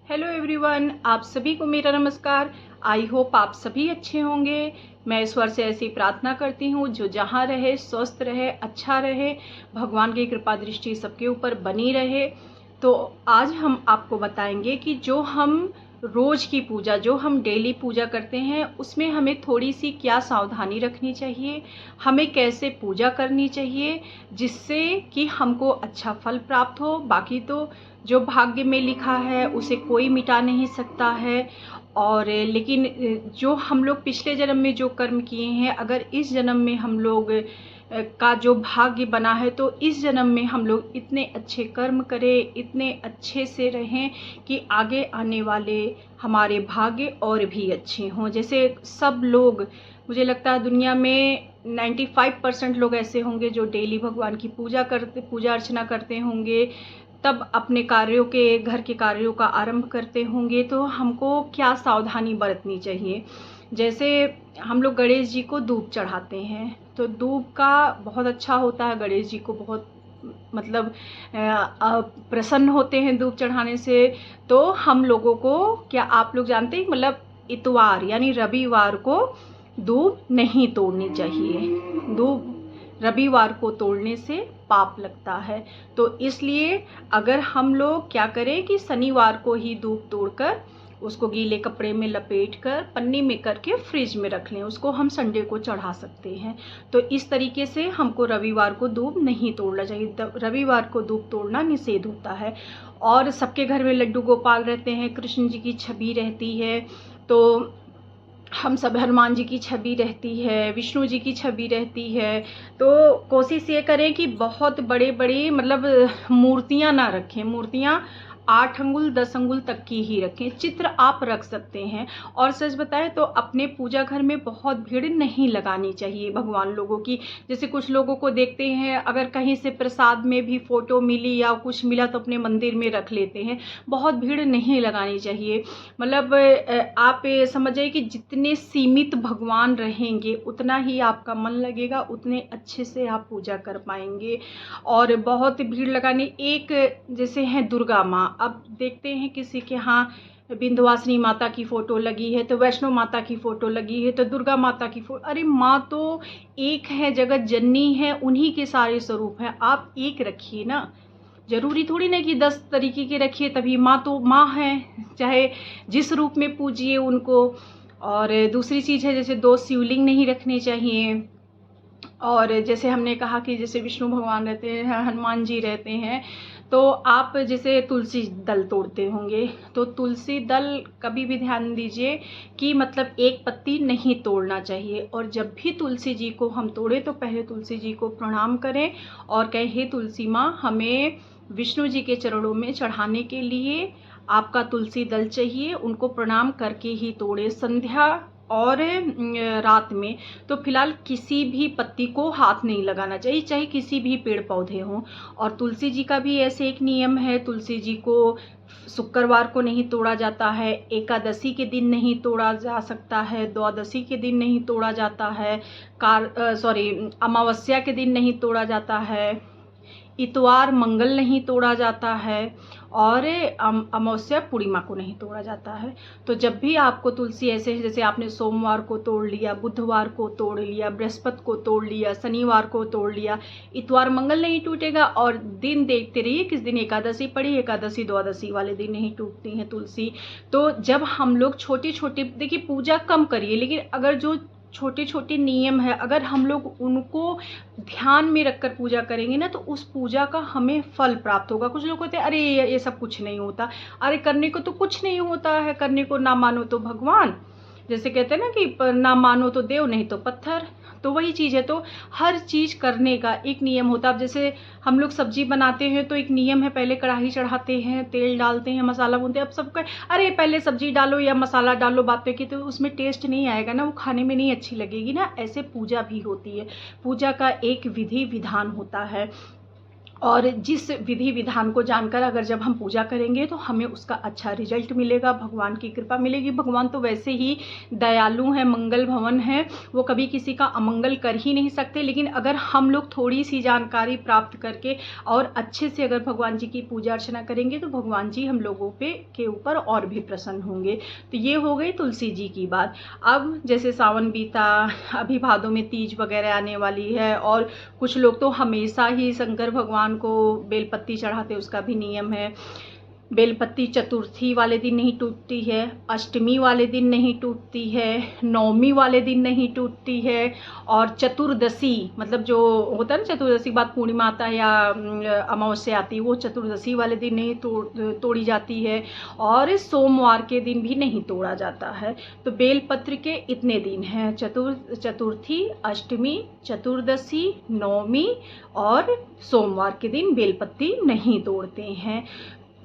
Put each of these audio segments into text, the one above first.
Hello everyone, आप सभी को मेरा नमस्कार। आई होप आप सभी अच्छे होंगे। मैं ईश्वर से ऐसी प्रार्थना करती हूँ जो जहाँ रहे स्वस्थ रहे, अच्छा रहे, भगवान की कृपा दृष्टि सबके ऊपर बनी रहे। तो आज हम आपको बताएंगे कि जो हम रोज़ की पूजा, जो हम डेली पूजा करते हैं, उसमें हमें थोड़ी सी क्या सावधानी रखनी चाहिए, हमें कैसे पूजा करनी चाहिए जिससे कि हमको अच्छा फल प्राप्त हो। बाकी तो जो भाग्य में लिखा है उसे कोई मिटा नहीं सकता है। और लेकिन जो हम लोग पिछले जन्म में जो कर्म किए हैं, अगर इस जन्म में हम लोग का जो भाग्य बना है तो इस जन्म में हम लोग इतने अच्छे कर्म करें, इतने अच्छे से रहें कि आगे आने वाले हमारे भाग्य और भी अच्छे हों। जैसे सब लोग, मुझे लगता है दुनिया में 95% लोग ऐसे होंगे जो डेली भगवान की पूजा अर्चना करते होंगे, तब अपने कार्यों के, घर के कार्यों का आरंभ करते होंगे। तो हमको क्या सावधानी बरतनी चाहिए। जैसे हम लोग गणेश जी को दूब चढ़ाते हैं, तो दूब का बहुत अच्छा होता है, गणेश जी को बहुत मतलब प्रसन्न होते हैं दूब चढ़ाने से। तो हम लोगों को, क्या आप लोग जानते हैं, मतलब इतवार यानी रविवार को दूब नहीं तोड़नी चाहिए। दूब रविवार को तोड़ने से पाप लगता है। तो इसलिए अगर हम लोग क्या करें कि शनिवार को ही दूब तोड़कर उसको गीले कपड़े में लपेट कर पन्नी में करके फ्रिज में रख लें, उसको हम संडे को चढ़ा सकते हैं। तो इस तरीके से हमको रविवार को दूब नहीं तोड़ना चाहिए। रविवार को दूब तोड़ना निषेध होता है। और सबके घर में लड्डू गोपाल रहते हैं, कृष्ण जी की छवि रहती है, तो हम सब, हनुमान जी की छवि रहती है, विष्णु जी की छवि रहती है। तो कोशिश ये करें कि बहुत बड़े बड़े मतलब मूर्तियां ना रखें। मूर्तियां 8 अंगुल 10 अंगुल तक की ही रखें। चित्र आप रख सकते हैं। और सच बताएं तो अपने पूजा घर में बहुत भीड़ नहीं लगानी चाहिए भगवान लोगों की। जैसे कुछ लोगों को देखते हैं, अगर कहीं से प्रसाद में भी फोटो मिली या कुछ मिला तो अपने मंदिर में रख लेते हैं। बहुत भीड़ नहीं लगानी चाहिए। मतलब आप समझिए कि जितने सीमित भगवान रहेंगे उतना ही आपका मन लगेगा, उतने अच्छे से आप पूजा कर पाएंगे। और बहुत भीड़ लगाने, एक जैसे हैं दुर्गा माँ, अब देखते हैं किसी के यहाँ विंध्यवासिनी माता की फ़ोटो लगी है, तो वैष्णो माता की फ़ोटो लगी है, तो दुर्गा माता की फ़ोटो। अरे माँ तो एक है, जगत जननी है, उन्हीं के सारे स्वरूप हैं। आप एक रखिए ना, जरूरी थोड़ी ना कि 10 तरीके के रखिए तभी। माँ तो माँ है, चाहे जिस रूप में पूजिए उनको। और दूसरी चीज़ है, जैसे 2 शिवलिंग नहीं रखने चाहिए। और जैसे हमने कहा कि जैसे विष्णु भगवान रहते हैं, हनुमान जी रहते हैं, तो आप जैसे तुलसी दल तोड़ते होंगे, तो तुलसी दल कभी भी ध्यान दीजिए कि मतलब एक पत्ती नहीं तोड़ना चाहिए। और जब भी तुलसी जी को हम तोड़े तो पहले तुलसी जी को प्रणाम करें और कहें, हे तुलसी माँ, हमें विष्णु जी के चरणों में चढ़ाने के लिए आपका तुलसी दल चाहिए। उनको प्रणाम करके ही तोड़े, संध्या और रात में। तो फिलहाल किसी भी पत्ती को हाथ नहीं लगाना चाहिए, चाहे किसी भी पेड़ पौधे हों। और तुलसी जी का भी ऐसे एक नियम है, तुलसी जी को शुक्रवार को नहीं तोड़ा जाता है, एकादशी के दिन नहीं तोड़ा जा सकता है, द्वादशी के दिन नहीं तोड़ा जाता है, अमावस्या के दिन नहीं तोड़ा जाता है, इतवार मंगल नहीं तोड़ा जाता है, और अमावस्या पूर्णिमा को नहीं तोड़ा जाता है। तो जब भी आपको तुलसी ऐसे, जैसे आपने सोमवार को तोड़ लिया, बुधवार को तोड़ लिया, बृहस्पति को तोड़ लिया, शनिवार को तोड़ लिया, इतवार मंगल नहीं टूटेगा। और दिन देखते रहिए किस दिन एकादशी पड़ी, एकादशी द्वादशी वाले दिन नहीं टूटती है तुलसी। तो जब हम लोग छोटे छोटे, देखिए पूजा कम करिए, लेकिन अगर जो छोटे छोटे नियम है, अगर हम लोग उनको ध्यान में रखकर पूजा करेंगे ना, तो उस पूजा का हमें फल प्राप्त होगा। कुछ लोग कहते हैं अरे ये सब कुछ नहीं होता। अरे करने को तो कुछ नहीं होता है, करने को ना मानो तो भगवान, जैसे कहते हैं ना कि ना मानो तो देव, नहीं तो पत्थर। तो वही चीज़ है। तो हर चीज़ करने का एक नियम होता है। अब जैसे हम लोग सब्जी बनाते हैं तो एक नियम है, पहले कढ़ाई चढ़ाते हैं, तेल डालते हैं, मसाला भूनते हैं। अब सबका अरे पहले सब्जी डालो या मसाला डालो बाद में की, तो उसमें टेस्ट नहीं आएगा ना, वो खाने में नहीं अच्छी लगेगी ना। ऐसे पूजा भी होती है, पूजा का एक विधि विधान होता है। और जिस विधि विधान को जानकर अगर जब हम पूजा करेंगे तो हमें उसका अच्छा रिजल्ट मिलेगा, भगवान की कृपा मिलेगी। भगवान तो वैसे ही दयालु हैं, मंगल भवन हैं, वो कभी किसी का अमंगल कर ही नहीं सकते। लेकिन अगर हम लोग थोड़ी सी जानकारी प्राप्त करके और अच्छे से अगर भगवान जी की पूजा अर्चना करेंगे तो भगवान जी हम लोगों के ऊपर और भी प्रसन्न होंगे। तो ये हो गई तुलसी जी की बात। अब जैसे सावन बीता, अभी भादों में तीज वगैरह आने वाली है, और कुछ लोग तो हमेशा ही शंकर भगवान को बेलपत्ती चढ़ाते, उसका भी नियम है। बेलपत्ती चतुर्थी वाले दिन नहीं टूटती है, अष्टमी वाले दिन नहीं टूटती है, नवमी वाले दिन नहीं टूटती है, और चतुर्दशी मतलब जो होता है ना, चतुर्दशी के बाद पूर्णिमा आता है या अमावस्या आती है, वो चतुर्दशी वाले दिन नहीं तोड़ी जाती है, और सोमवार के दिन भी नहीं तोड़ा जाता है। तो बेलपत्र के इतने दिन हैं, चतुर्थी, अष्टमी, चतुर्दशी, नवमी और सोमवार के दिन बेलपत्ती नहीं तोड़ते हैं।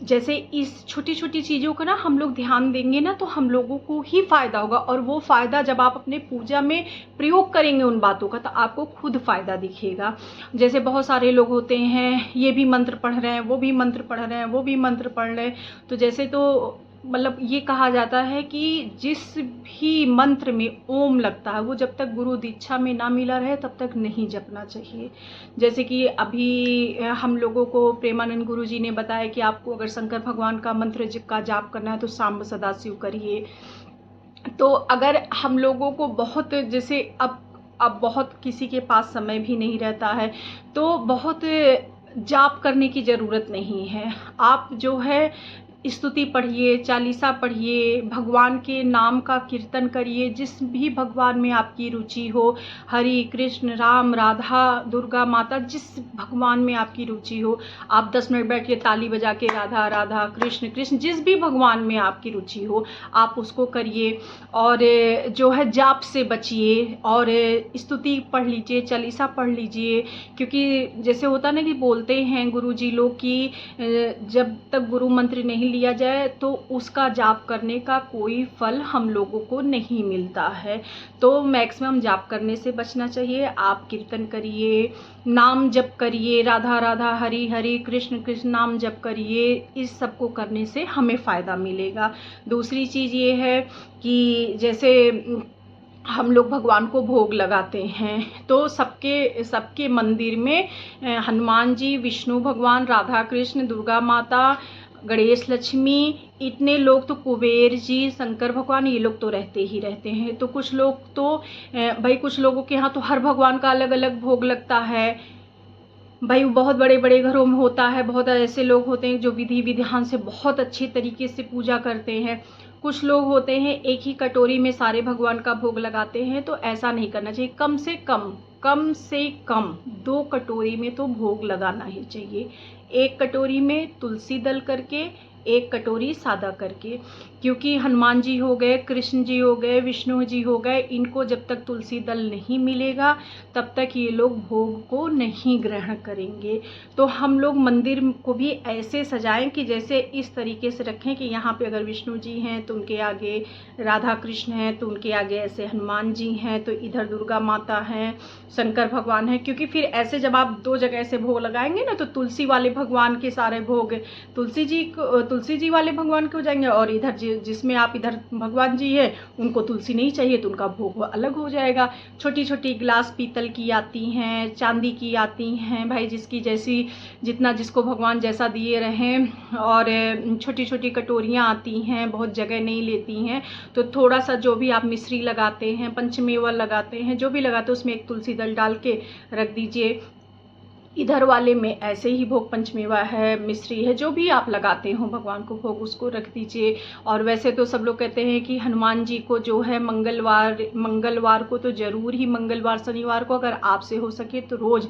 जैसे इस छोटी छोटी चीज़ों का ना हम लोग ध्यान देंगे ना तो हम लोगों को ही फ़ायदा होगा, और वो फ़ायदा जब आप अपने पूजा में प्रयोग करेंगे उन बातों का तो आपको खुद फ़ायदा दिखेगा। जैसे बहुत सारे लोग होते हैं, ये भी मंत्र पढ़ रहे हैं, वो भी मंत्र पढ़ रहे हैं, वो भी मंत्र पढ़ रहे हैं, तो जैसे तो मतलब ये कहा जाता है कि जिस भी मंत्र में ओम लगता है वो जब तक गुरु दीक्षा में ना मिला रहे तब तक नहीं जपना चाहिए। जैसे कि अभी हम लोगों को प्रेमानंद गुरु जी ने बताया कि आपको अगर शंकर भगवान का मंत्र का जाप करना है तो सांब सदाशिव करिए। तो अगर हम लोगों को बहुत, जैसे अब बहुत किसी के पास समय भी नहीं रहता है तो बहुत जाप करने की ज़रूरत नहीं है। आप जो है स्तुति पढ़िए, चालीसा पढ़िए, भगवान के नाम का कीर्तन करिए, जिस भी भगवान में आपकी रुचि हो, हरि कृष्ण राम राधा दुर्गा माता, जिस भगवान में आपकी रुचि हो, आप 10 मिनट बैठ के ताली बजा के राधा राधा कृष्ण कृष्ण, जिस भी भगवान में आपकी रुचि हो आप उसको करिए। और जो है जाप से बचिए और स्तुति पढ़ लीजिए, चालीसा पढ़ लीजिए, क्योंकि जैसे होता ना कि बोलते हैं गुरु जी लोग कि जब तक गुरु मंत्र नहीं लिया जाए तो उसका जाप करने का कोई फल हम लोगों को नहीं मिलता है। तो मैक्सिमम जाप करने से बचना चाहिए। आप कीर्तन करिए, नाम जप करिए, राधा राधा हरि हरि कृष्ण कृष्ण नाम जप करिए, इस सब को करने से हमें फ़ायदा मिलेगा। दूसरी चीज़ ये है कि जैसे हम लोग भगवान को भोग लगाते हैं तो सबके मंदिर में हनुमान जी, विष्णु भगवान, राधा कृष्ण, दुर्गा माता, गणेश लक्ष्मी, इतने लोग, तो कुबेर जी, शंकर भगवान, ये लोग तो रहते ही रहते हैं। तो कुछ लोग तो भाई कुछ लोगों के यहाँ तो हर भगवान का अलग अलग भोग लगता है भाई, बहुत बड़े बड़े घरों में होता है। बहुत ऐसे लोग होते हैं जो विधि विधान से बहुत अच्छे तरीके से पूजा करते हैं। कुछ लोग होते हैं एक ही कटोरी में सारे भगवान का भोग लगाते हैं, तो ऐसा नहीं करना चाहिए। कम से कम 2 कटोरी में तो भोग लगाना ही चाहिए। एक कटोरी में तुलसी दल करके, एक कटोरी सादा करके, क्योंकि हनुमान जी हो गए, कृष्ण जी हो गए, विष्णु जी हो गए, इनको जब तक तुलसी दल नहीं मिलेगा तब तक ये लोग भोग को नहीं ग्रहण करेंगे। तो हम लोग मंदिर को भी ऐसे सजाएं कि जैसे इस तरीके से रखें कि यहाँ पे अगर विष्णु जी हैं तो उनके आगे राधा कृष्ण हैं, तो उनके आगे ऐसे हनुमान जी हैं, तो इधर दुर्गा माता हैं, शंकर भगवान हैं। क्योंकि फिर ऐसे जब आप 2 जगह से भोग लगाएंगे ना तो तुलसी वाले भगवान के सारे भोग तुलसी जी वाले भगवान के हो जाएंगे, और इधर जिसमें आप इधर भगवान जी है उनको तुलसी नहीं चाहिए तो उनका भोग अलग हो जाएगा। छोटी छोटी गिलास पीतल की आती हैं, चांदी की आती हैं, भाई जिसकी जैसी, जितना जिसको भगवान जैसा दिए रहें। और छोटी छोटी कटोरियाँ आती हैं, बहुत जगह नहीं लेती हैं, तो थोड़ा सा जो भी आप मिश्री लगाते हैं, पंचमेवा लगाते हैं, जो भी लगाते हैं उसमें एक तुलसी दल डाल के रख दीजिए। इधर वाले में ऐसे ही भोग पंचमेवा है, मिश्री है, जो भी आप लगाते हो भगवान को भोग उसको रख दीजिए। और वैसे तो सब लोग कहते हैं कि हनुमान जी को जो है मंगलवार को तो ज़रूर ही, मंगलवार शनिवार को अगर आपसे हो सके तो रोज़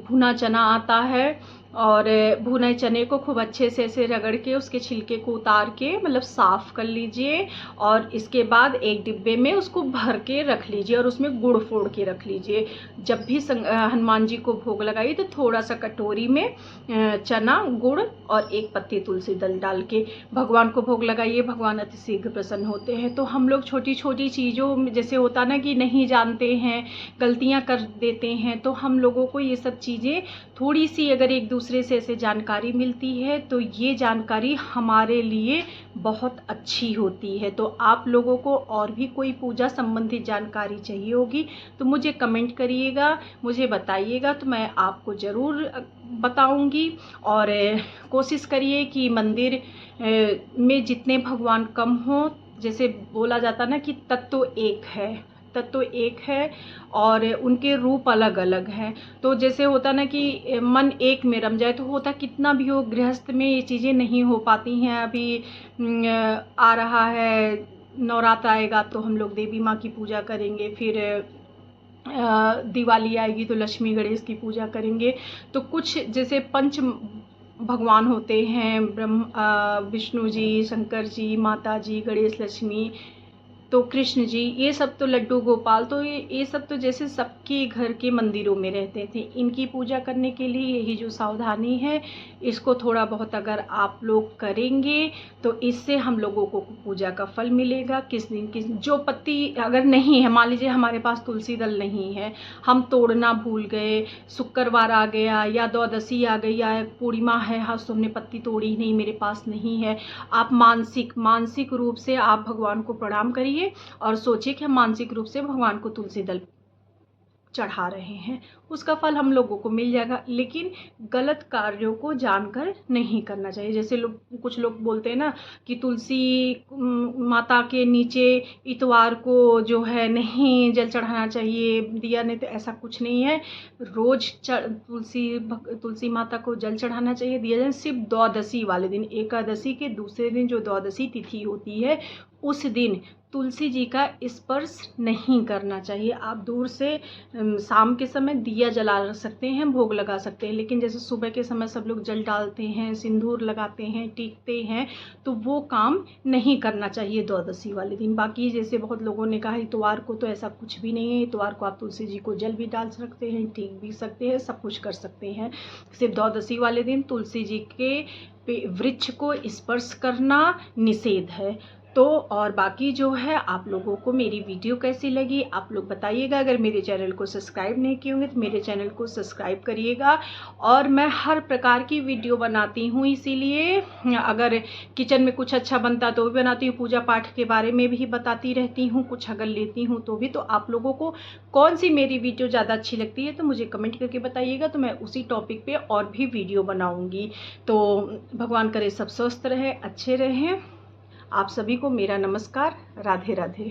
भुना चना आता है, और भुने चने को खूब अच्छे से ऐसे रगड़ के उसके छिलके को उतार के मतलब साफ़ कर लीजिए, और इसके बाद एक डिब्बे में उसको भर के रख लीजिए और उसमें गुड़ फोड़ के रख लीजिए। जब भी हनुमान जी को भोग लगाइए तो थोड़ा सा कटोरी में चना, गुड़ और 1 पत्ती तुलसी दल डाल के भगवान को भोग लगाइए। भगवान अति शीघ्र प्रसन्न होते हैं। तो हम लोग छोटी छोटी चीज़ों में, जैसे होता ना कि नहीं जानते हैं, गलतियाँ कर देते हैं, तो हम लोगों को ये सब चीज़ें थोड़ी सी अगर एक दूसरे से ऐसे जानकारी मिलती है तो ये जानकारी हमारे लिए बहुत अच्छी होती है। तो आप लोगों को और भी कोई पूजा संबंधित जानकारी चाहिए होगी तो मुझे कमेंट करिएगा, मुझे बताइएगा, तो मैं आपको ज़रूर बताऊंगी। और कोशिश करिए कि मंदिर में जितने भगवान कम हो, जैसे बोला जाता ना कि तत्व एक है, तत्व एक है और उनके रूप अलग अलग हैं। तो जैसे होता ना कि मन एक में रम जाए, तो होता कितना भी हो, गृहस्थ में ये चीज़ें नहीं हो पाती हैं। अभी आ रहा है नवरात्र आएगा तो हम लोग देवी माँ की पूजा करेंगे, फिर दिवाली आएगी तो लक्ष्मी गणेश की पूजा करेंगे। तो कुछ जैसे पंच भगवान होते हैं, विष्णु जी, शंकर जी, माता जी, गणेश, लक्ष्मी, तो कृष्ण जी, ये सब तो लड्डू गोपाल, तो ये सब तो जैसे सबके घर के मंदिरों में रहते थे। इनकी पूजा करने के लिए यही जो सावधानी है, इसको थोड़ा बहुत अगर आप लोग करेंगे तो इससे हम लोगों को पूजा का फल मिलेगा। किस दिन किस जो पत्ती अगर नहीं है, मान लीजिए हमारे पास तुलसी दल नहीं है, हम तोड़ना भूल गए, शुक्रवार आ गया या द्वादशी आ गई या पूर्णिमा है, हाँ तो हमने पत्ती तोड़ी नहीं, मेरे पास नहीं है, आप मानसिक रूप से आप भगवान को प्रणाम करिए और सोचिए कि हम मानसिक रूप से भगवान को तुलसी दल चढ़ा रहे हैं, उसका फल हम लोगों को मिल जाएगा। लेकिन गलत कार्यों को जानकर नहीं करना चाहिए। जैसे कुछ लोग बोलते हैं ना कि तुलसी माता के नीचे इतवार को जो है नहीं जल चढ़ाना चाहिए, दिया नहीं, तो ऐसा कुछ नहीं है। रोज तुलसी माता को जल चढ़ाना चाहिए, दिया जाए। सिर्फ द्वादशी वाले दिन, एकादशी के दूसरे दिन जो द्वादशी तिथि होती है, उस दिन तुलसी जी का स्पर्श नहीं करना चाहिए। आप दूर से शाम के समय दिया जला सकते हैं, भोग लगा सकते हैं, लेकिन जैसे सुबह के समय सब लोग जल डालते हैं, सिंदूर लगाते हैं, टीकते हैं, तो वो काम नहीं करना चाहिए द्वादशी वाले दिन। बाकी जैसे बहुत लोगों ने कहा इतवार को, तो ऐसा कुछ भी नहीं है। इतवार को आप तुलसी जी को जल भी डाल सकते हैं, टीक भी सकते हैं, सब कुछ कर सकते हैं। सिर्फ द्वादशी वाले दिन तुलसी जी के वृक्ष को स्पर्श करना निषेध है। तो और बाकी जो है, आप लोगों को मेरी वीडियो कैसी लगी आप लोग बताइएगा। अगर मेरे चैनल को सब्सक्राइब नहीं किए होंगे तो मेरे चैनल को सब्सक्राइब करिएगा। और मैं हर प्रकार की वीडियो बनाती हूँ, इसीलिए अगर किचन में कुछ अच्छा बनता तो भी बनाती हूँ, पूजा पाठ के बारे में भी बताती रहती हूँ, कुछ अगर लेती हूँ तो भी। तो आप लोगों को कौन सी मेरी वीडियो ज़्यादा अच्छी लगती है तो मुझे कमेंट करके बताइएगा, तो मैं उसी टॉपिक पर और भी वीडियो बनाऊँगी। तो भगवान करे सब स्वस्थ रहे, अच्छे रहें। आप सभी को मेरा नमस्कार, राधे राधे।